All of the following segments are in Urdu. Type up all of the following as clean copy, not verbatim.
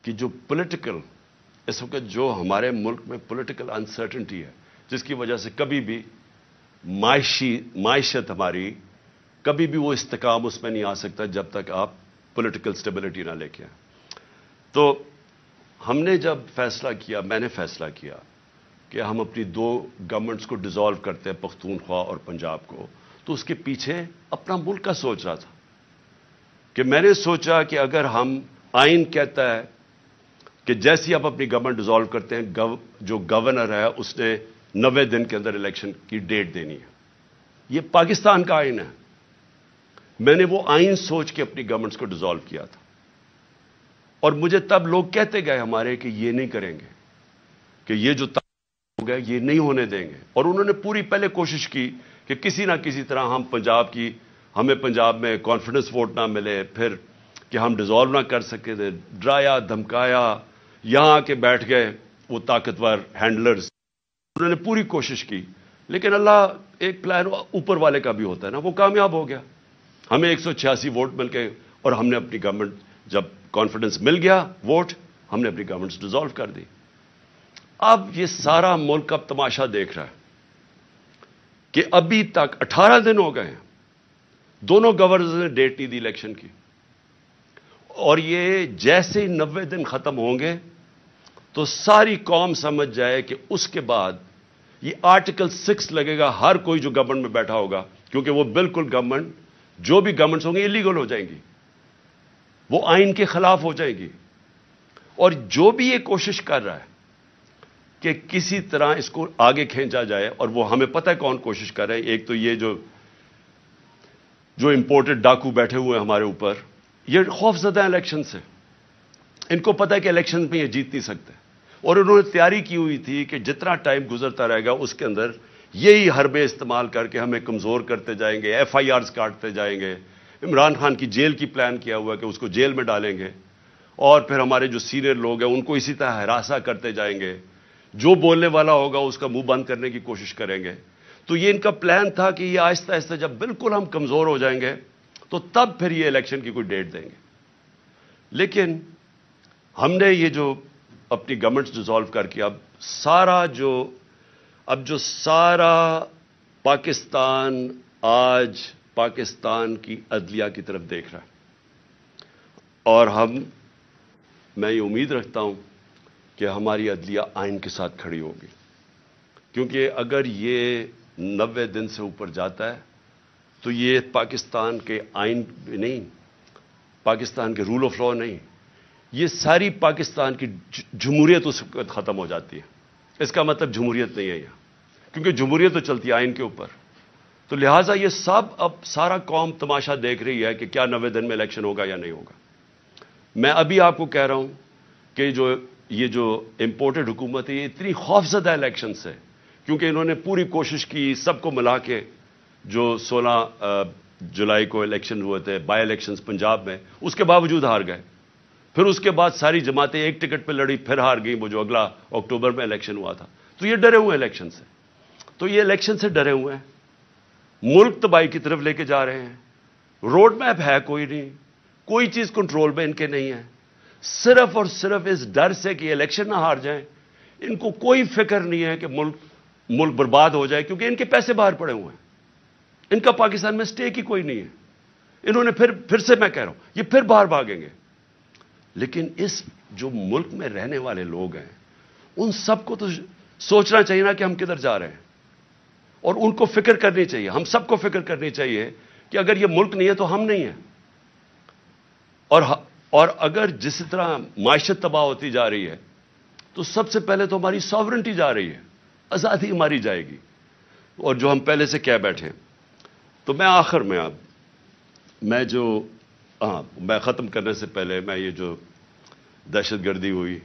کہ جو پولیٹیکل اس وقت جو ہمارے ملک میں پولیٹیکل انسرٹنٹی ہے، جس کی وجہ سے کبھی بھی معیشت ہماری کبھی بھی وہ استحکام اس میں نہیں آ سکتا جب تک آپ پولیٹیکل سٹیبلٹی نہ لے کے آئیں. تو ہم نے جب فیصلہ کیا، میں نے فیصلہ کیا کہ ہم اپنی دو گورنمنٹس کو ڈیزالو کرتے ہیں، پختونخوا اور پنجاب کو، تو اس کے پیچھے اپنا ملک کا سوچ رہا تھا کہ میں نے سوچا کہ اگر ہم آئین کہتا ہے کہ جیسی آپ اپنی گورنمنٹ ڈیزالو کرتے ہیں، جو گورنر ہے اس نے 90 دن کے اندر الیکشن کی ڈیٹ دینی ہے. یہ پاکستان کا آئین ہے. میں نے وہ آئین سوچ کے اپنی گورنمنٹس کو ڈیزالو کیا تھا، اور مجھے تب لوگ کہتے گئے ہمارے کہ یہ نہیں کریں گے، کہ یہ جو ہو گیا یہ نہیں ہونے دیں گے. اور انہوں نے پوری پہلے کوشش کی کہ کسی نہ کسی طرح ہمیں پنجاب میں کانفیڈنس ووٹ نہ ملے، پھر کہ ہم ڈیزالو نہ کر سکے تھے. ڈرایا دھمکایا، یہاں آ کے بیٹھ گئے وہ طاقتور ہینڈلرز. انہوں نے پوری کوشش کی، لیکن اللہ ایک پلان اوپر والے کا بھی ہوتا ہے نا، وہ کامیاب ہو گیا. ہمیں 186 ووٹ مل گئے، اور ہم نے اپنی گورنمنٹ، جب کانفیڈنس مل گیا ووٹ، ہم نے اپنی گورنمنٹ ڈیزالو کر دی. اب یہ سارا ملک اب تماشا دیکھ رہا ہے کہ ابھی تک 18 دن ہو گئے ہیں، دونوں گورنرز نے ڈیٹ نہیں دی الیکشن کی. اور یہ جیسے ہی 90 دن ختم ہوں گے تو ساری قوم سمجھ جائے کہ اس کے بعد یہ آرٹیکل 6 لگے گا ہر کوئی جو گورنمنٹ میں بیٹھا ہوگا، کیونکہ وہ بالکل گورنمنٹ، جو بھی گورنمنٹس ہوں گی انلیگل ہو جائیں گی، وہ آئین کے خلاف ہو جائیں گی. اور جو بھی یہ کوشش کر رہا ہے کہ کسی طرح اس کو آگے کھینچا جائے، اور وہ ہمیں پتہ ہے کون کوشش کر رہے ہیں. ایک تو یہ جو امپورٹڈ ڈاکو بیٹھے ہوئے ہیں ہمارے اوپر، یہ خوف زدہ الیکشن سے، ان کو پتہ ہے کہ الیکشن میں یہ جیت نہیں سکتے، اور انہوں نے تیاری کی ہوئی تھی کہ جتنا ٹائم گزرتا رہے گا اس کے اندر یہی حربے استعمال کر کے ہمیں کمزور کرتے جائیں گے، FIRs کاٹتے جائیں گے. عمران خان کی جیل کی پلان کیا ہوا ہے کہ اس کو جیل میں ڈالیں گے، اور پھر ہمارے جو سینئر لوگ ہیں ان کو اسی طرح ہراساں کرتے جائیں گے. جو بولنے والا ہوگا اس کا منہ بند کرنے کی کوشش کریں گے. تو یہ ان کا پلان تھا کہ یہ آہستہ آہستہ جب بالکل ہم کمزور ہو جائیں گے تو تب پھر یہ الیکشن کی کوئی ڈیٹ دیں گے. لیکن ہم نے یہ جو اپنی گورنمنٹ ڈیزالو کر کے اب جو سارا پاکستان آج پاکستان کی عدلیہ کی طرف دیکھ رہا ہے، اور میں یہ امید رکھتا ہوں کہ ہماری عدلیہ آئین کے ساتھ کھڑی ہوگی. کیونکہ اگر یہ 90 دن سے اوپر جاتا ہے تو یہ پاکستان کے آئین نہیں، پاکستان کے رول آف لا نہیں، یہ ساری پاکستان کی جمہوریت اس وقت ختم ہو جاتی ہے. اس کا مطلب جمہوریت نہیں ہے یہاں، کیونکہ جمہوریت تو چلتی ہے آئین کے اوپر. تو لہٰذا یہ اب سارا قوم تماشا دیکھ رہی ہے کہ کیا 90 دن میں الیکشن ہوگا یا نہیں ہوگا. میں ابھی آپ کو کہہ رہا ہوں کہ یہ جو امپورٹڈ حکومت ہے یہ اتنی خوفزدہ الیکشن سے، کیونکہ انہوں نے پوری کوشش کی سب کو ملا کے، جو 16 جولائی کو الیکشن ہوئے تھے، بائی الیکشنز پنجاب میں، اس کے باوجود ہار گئے. پھر اس کے بعد ساری جماعتیں ایک ٹکٹ پہ لڑی، پھر ہار گئی، وہ جو اگلا اکتوبر میں الیکشن ہوا تھا. تو یہ ڈرے ہوئے الیکشن سے، تو یہ الیکشن سے ڈرے ہوئے ہیں، ملک تباہی کی طرف لے کے جا رہے ہیں. روڈ میپ ہے کوئی نہیں، کوئی چیز کنٹرول میں ان کے نہیں ہے. صرف اور صرف اس ڈر سے کہ الیکشن نہ ہار جائیں، ان کو کوئی فکر نہیں ہے کہ ملک برباد ہو جائے، کیونکہ ان کے پیسے باہر پڑے ہوئے ہیں، ان کا پاکستان میں سٹیک ہی کوئی نہیں ہے. انہوں نے پھر سے میں کہہ رہا ہوں یہ پھر باہر بھاگیں گے. لیکن اس جو ملک میں رہنے والے لوگ ہیں ان سب کو تو سوچنا چاہیے نا کہ ہم کدھر جا رہے ہیں، اور ان کو فکر کرنی چاہیے، ہم سب کو فکر کرنی چاہیے کہ اگر یہ ملک نہیں ہے تو ہم نہیں ہیں. اور اگر جس طرح معیشت تباہ ہوتی جا رہی ہے تو سب سے پہلے تو ہماری ساورنٹی جا رہی ہے، آزادی ہماری جائے گی، اور جو ہم پہلے سے کہہ بیٹھے. تو میں آخر میں میں ختم کرنے سے پہلے میں یہ جو دہشت گردی ہوئی،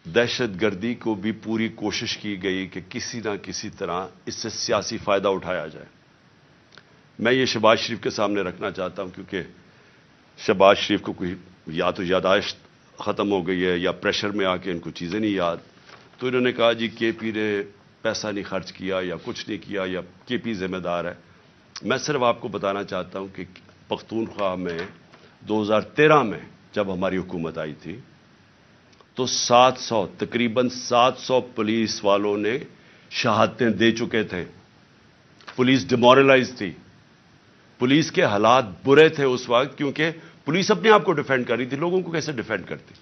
دہشت گردی کو بھی پوری کوشش کی گئی کہ کسی نہ کسی طرح اس سے سیاسی فائدہ اٹھایا جائے. میں یہ شہباز شریف کے سامنے رکھنا چاہتا ہوں، کیونکہ شہباز شریف کو کوئی یا تو یاداشت ختم ہو گئی ہے یا پریشر میں آ کے ان کو چیزیں نہیں یاد. تو انہوں نے کہا جی کے پی نے پیسہ نہیں خرچ کیا یا کچھ نہیں کیا یا کے پی ذمہ دار ہے. میں صرف آپ کو بتانا چاہتا ہوں کہ پختونخوا میں 2013 میں جب ہماری حکومت آئی تھی تو 700 تقریباً 700 پولیس والوں نے شہادتیں دے چکے تھے. پولیس ڈیمورلائز تھی. پولیس کے حالات برے تھے اس وقت کیونکہ پولیس اپنے آپ کو ڈیفینڈ کر رہی تھی. لوگوں کو کیسے ڈیفینڈ کرتی؟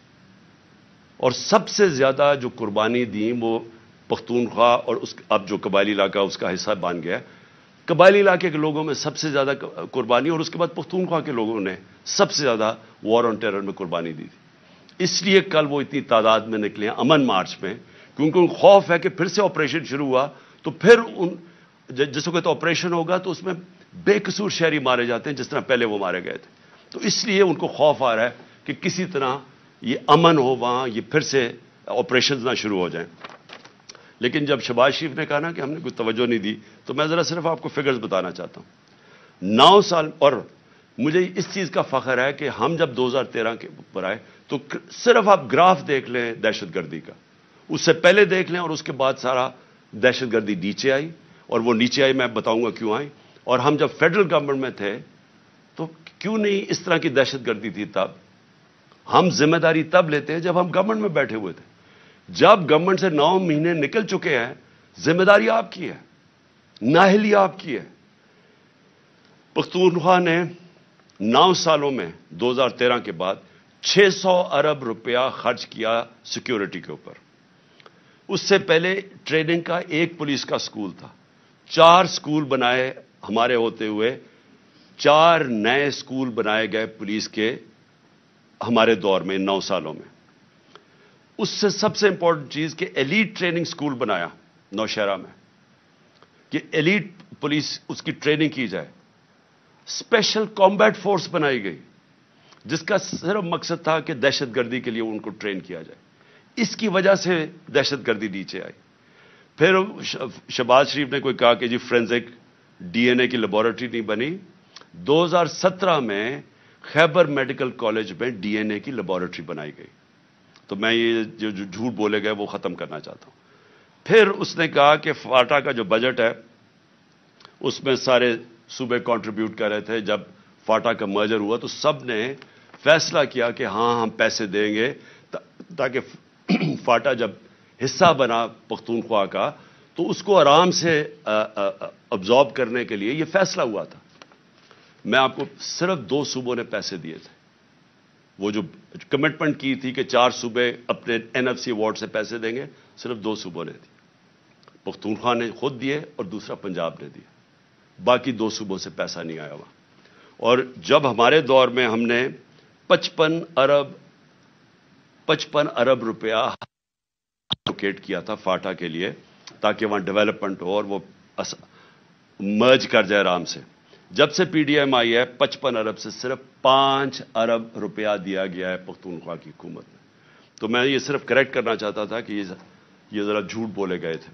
اور سب سے زیادہ جو قربانی دی وہ پختونخوا اور اب جو قبائلی علاقہ اس کا حصہ بن گیا. قبائلی علاقے کے لوگوں میں سب سے زیادہ قربانی اور اس کے بعد پختونخوا کے لوگوں نے سب سے زیادہ وار آن ٹیرر میں قربانی دی تھی. اس لیے کل وہ اتنی تعداد میں نکلے ہیں امن مارچ میں کیونکہ ان خوف ہے کہ پھر سے آپریشن شروع ہوا تو پھر جس وقت آپریشن ہوگا تو اس میں بے قصور شہری مارے جاتے ہیں جس طرح پہلے وہ مارے گئے تھے. تو اس لیے ان کو خوف آ رہا ہے کہ کسی طرح یہ امن ہو وہاں یہ پھر سے آپریشنز نہ شروع ہو جائیں. لیکن جب شہباز شریف نے کہا نا کہ ہم نے کوئی توجہ نہیں دی تو میں ذرا صرف آپ کو فگرز بتانا چاہتا ہوں. 9 سال اور مجھے اس چیز کا فخر ہے کہ ہم جب 2013 کے اوپر آئے تو صرف آپ گراف دیکھ لیں دہشت گردی کا. اس سے پہلے دیکھ لیں اور اس کے بعد سارا دہشت گردی نیچے آئی اور وہ نیچے آئی میں بتاؤں گا کیوں آئی. اور ہم جب فیڈرل گورنمنٹ میں تھے تو کیوں نہیں اس طرح کی دہشت گردی تھی. تب ہم ذمہ داری تب لیتے ہیں جب ہم گورنمنٹ میں بیٹھے ہوئے تھے. جب گورنمنٹ سے 9 مہینے نکل چکے ہیں ذمہ داری آپ کی ہے, نااہلی آپ کی ہے. پختونخوا نے 9 سالوں میں 2013 کے بعد 600 ارب روپیہ خرچ کیا سیکیورٹی کے اوپر. اس سے پہلے ٹریننگ کا ایک پولیس کا سکول تھا. 4 سکول بنائے ہمارے ہوتے ہوئے, 4 نئے سکول بنائے گئے پولیس کے ہمارے دور میں 9 سالوں میں. اس سے سب سے امپورٹنٹ چیز کہ ایلیٹ ٹریننگ سکول بنایا نوشہرہ میں کہ ایلیٹ پولیس اس کی ٹریننگ کی جائے. اسپیشل کمبیٹ فورس بنائی گئی جس کا صرف مقصد تھا کہ دہشت گردی کے لیے ان کو ٹرین کیا جائے. اس کی وجہ سے دہشت گردی نیچے آئی. پھر شہباز شریف نے کوئی کہا کہ جی فورینزک ڈی این اے کی لیبارٹری نہیں بنی. 2017 میں خیبر میڈیکل کالج میں ڈی این اے کی لیبارٹری بنائی گئی. تو میں یہ جو جھوٹ بولے گئے وہ ختم کرنا چاہتا ہوں. پھر اس نے کہا کہ فاٹا کا جو بجٹ ہے اس میں سارے صوبے کنٹریبیوٹ کر رہے تھے. جب فاٹا کا مرجر ہوا تو سب نے فیصلہ کیا کہ ہاں ہم پیسے دیں گے تاکہ فاٹا جب حصہ بنا پختونخوا کا تو اس کو آرام سے ابزارب کرنے کے لیے یہ فیصلہ ہوا تھا. میں آپ کو صرف 2 صوبوں نے پیسے دیے تھے. وہ جو کمٹمنٹ کی تھی کہ 4 صوبے اپنے این ایف سی ایوارڈ سے پیسے دیں گے, صرف 2 صوبوں نے دی. پختونخوا نے خود دیے اور دوسرا پنجاب نے دیے. باقی 2 صوبوں سے پیسہ نہیں آیا وہاں. اور جب ہمارے دور میں ہم نے 55 ارب روپیہ لوکیٹ کیا تھا فاٹا کے لیے تاکہ وہاں ڈیولپمنٹ ہو اور وہ مرج کر جائے آرام سے. جب سے پی ڈی ایم آئی ہے 55 ارب سے صرف 5 ارب روپیہ دیا گیا ہے پختونخوا کی حکومت نے. تو میں یہ صرف کریکٹ کرنا چاہتا تھا کہ یہ ذرا جھوٹ بولے گئے تھے.